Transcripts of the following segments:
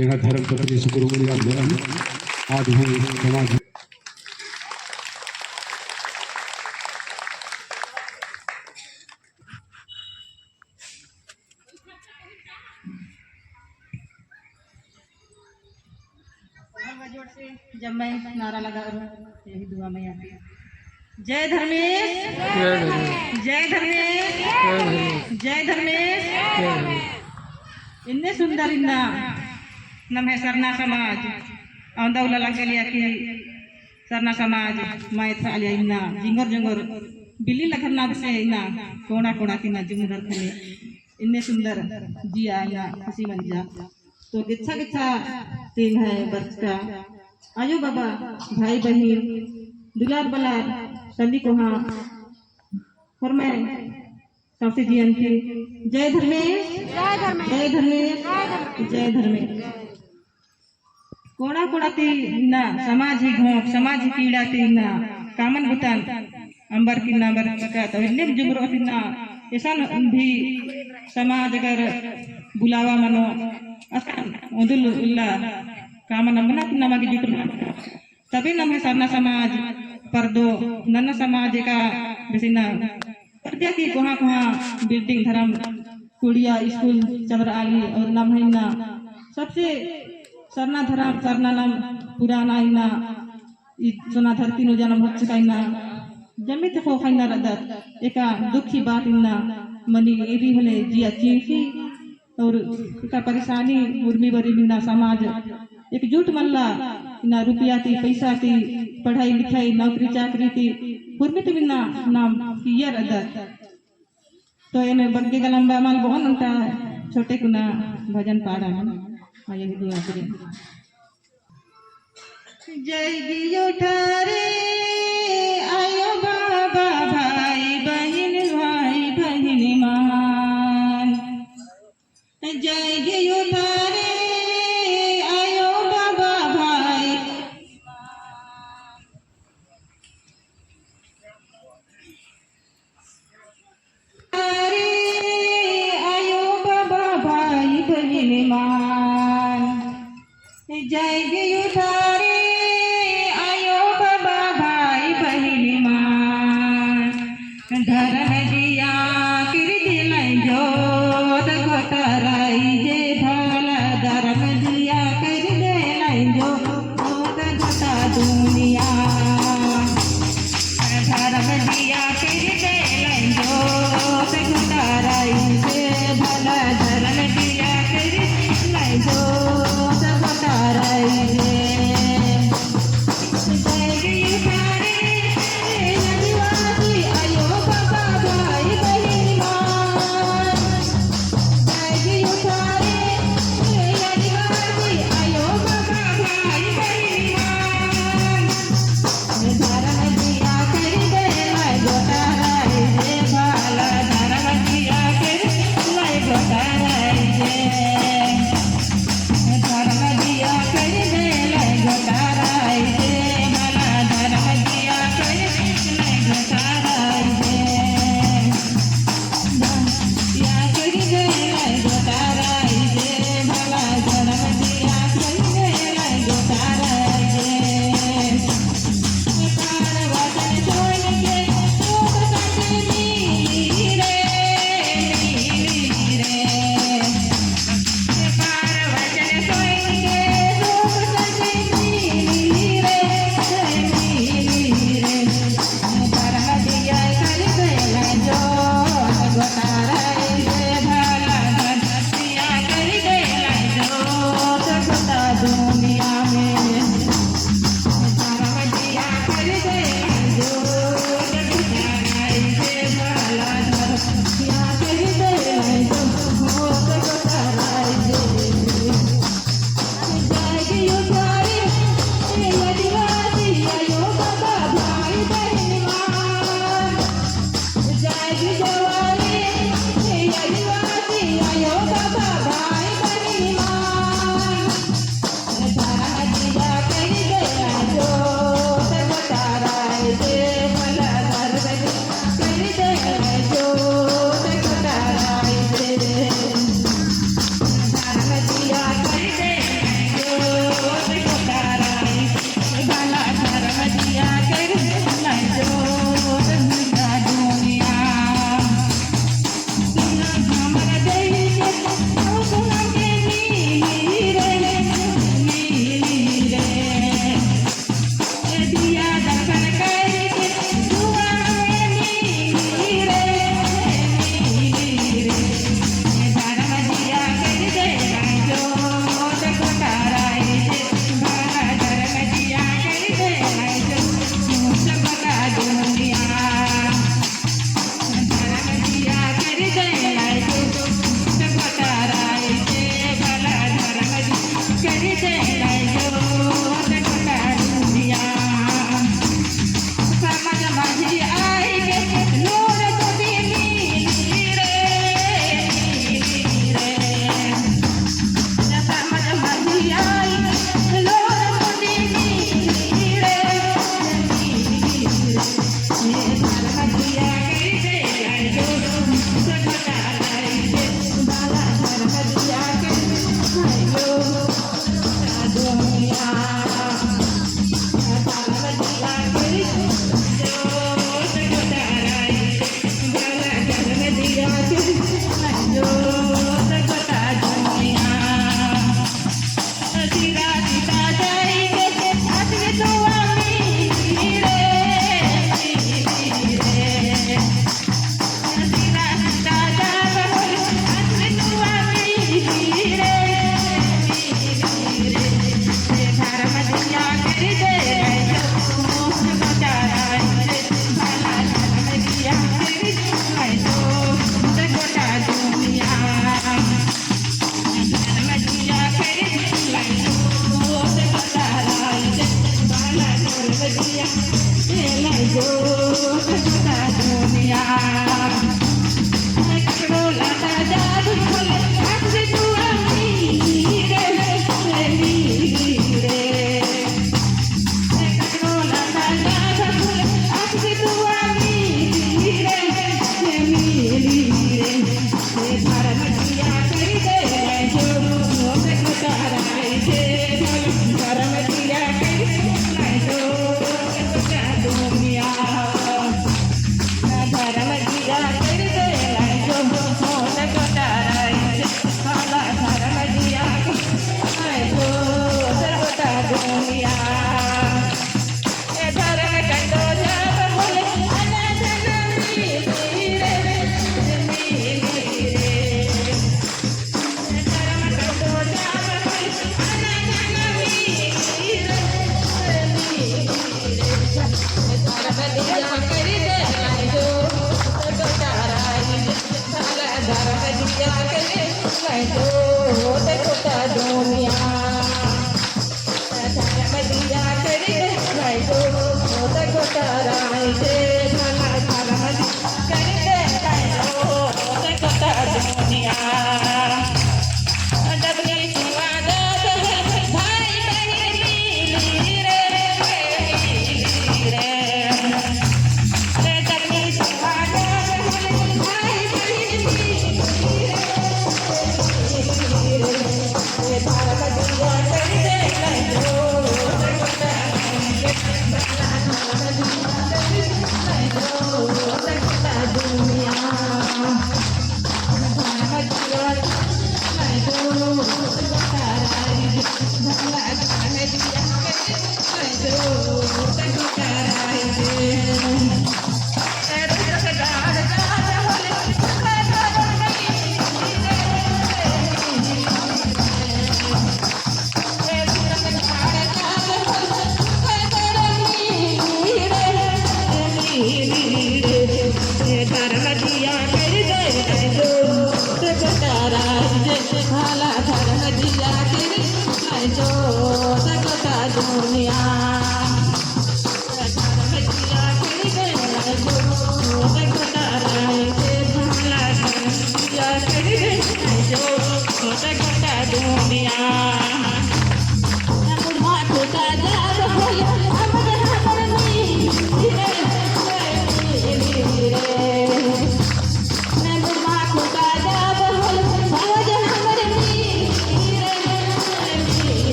यहाँ धर्म पत्नी सुकुरुमुनिया धर्म आदि समाज जब मैं नारा लगा यही दुआ में आती है। जय धर्मेश, जय धर्मेश, जय धर्मेश। इन्ने सुंदर इन्ना नम है सरना समाज औंदौला लग गया कि सरना समाज मायत आलिया इन्ना जिंगर जिंगर बिल्ली लखरना से इन्ना कोना कोना किन्ना जिंगर खले इन्ने सुंदर जिया इन्ना खुशी मन जा तो गिच्छा गिच्छा तीन है बच का आयो बाबा भाई बहन दुलार बलार संदी को हाँ फरमाए सबसे जीवन की जय धर्मेश, जय धर्मेश, जय धर्मेश। कोड़ा कोड़ा ती ना समाज ही घोंक समाज ही कीड़ा ती ना कामन बुतान अंबर की ना बर का तो इन्ने जुगरो ती ना ऐसा भी समाज अगर बुलावा मनो असन उदुल्ला कामन मना ती ना मगी जिक्र तभी नम है सरना समाज पर्दो नन्ना समाज का बेसिना पर्दे की कोहा कोहा बिल्डिंग धर्म कुड़िया स्कूल चंद्र आली और नम है ना सबसे सरना धर्म सरना नाम पुराना इना सोना धरती नो जन्म हो चुका इना जमित हो खाइना रदत एका दुखी बात इना मनी एरी हले जिया चीफी और एका परेशानी मुर्मी बरी मिना समाज एकजुट मल्ला इना रुपया ती पैसा ती पढ़ाई लिखाई नौकरी चाकरी ती हुर्मित मिना नाम कियर अदत तो इन्हें बग्गे गलंबा माल बहुत उनका छोटे कुना भजन पाड़ा आइए दुआ करें। जय गियो ठारे आयो बाबा भाई बहन मान जय गियो ठारे आयो बाबा भाई ठारे आयो बाबा भाई बहन मान जय गियो ठारे आयो बाबा भाई बहन मान धर्म दिया किर दिल जोत घटराई जे भला धर्म दिया कर दिल जो जोत घटा दुनिया धर्म दिया कर दिल जोत घटराई जे भला धर्म दिया कर दिल जोत घटराई जे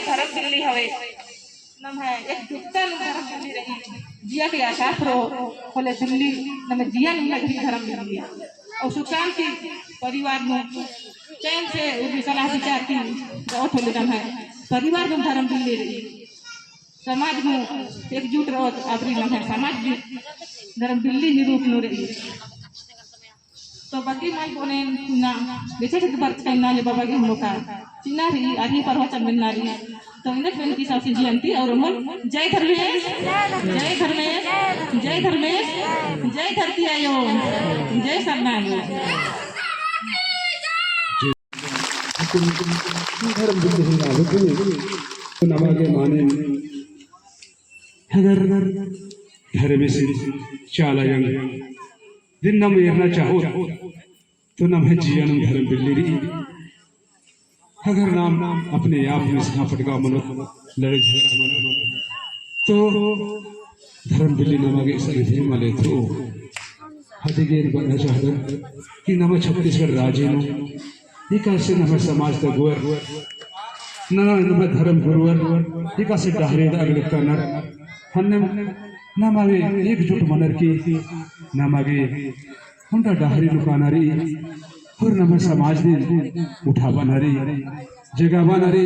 धर्म दिल्ली हवे नम है एक जुटन धर्म दिल्ली रही जिया के आशा प्रो होले दिल्ली नम जिया नहीं धर्म दिल्ली और सुख शांति परिवार में चैन से उनकी सलाह विचार की बहुत होले नम है परिवार में धर्म दिल्ली रही समाज में एकजुट रहो आपरी नम है समाज भी धर्म दिल्ली निरूप नो रही तो बाकी माई कोने ना बेचे के बात करना ले बाबा के हम लोग का चिन्ना रही आदमी पर हो चल मिलना रही तो इन्हें ट्रेन की सबसे जयंती और हम जय धर्मेश जय धर्मेश जय धर्मेश जय धरती आयो जय सरनायो धर्म दिल्ली ना तो नमागे माने अगर धर्म से चालायंग दिन नम एरना चाहो तो नम है जियन धर्म बिल्ली अगर नाम अपने आप में इसका फटका मनो लड़े झगड़ा मनो तो धर्म बिल्ली नमागे सरिधे मले तो हदिगेर बना चाहत कि नम छत्तीसगढ़ राज्य नो एक ऐसे नम समाज का गुर नम धर्म गुरुवर एक ऐसे डहरे अगले कनर हमने नमागे एकजुट मनर की नमागे उनका डहरी लुकानारी और नम समाज दिन उठावा नारी जगह नारी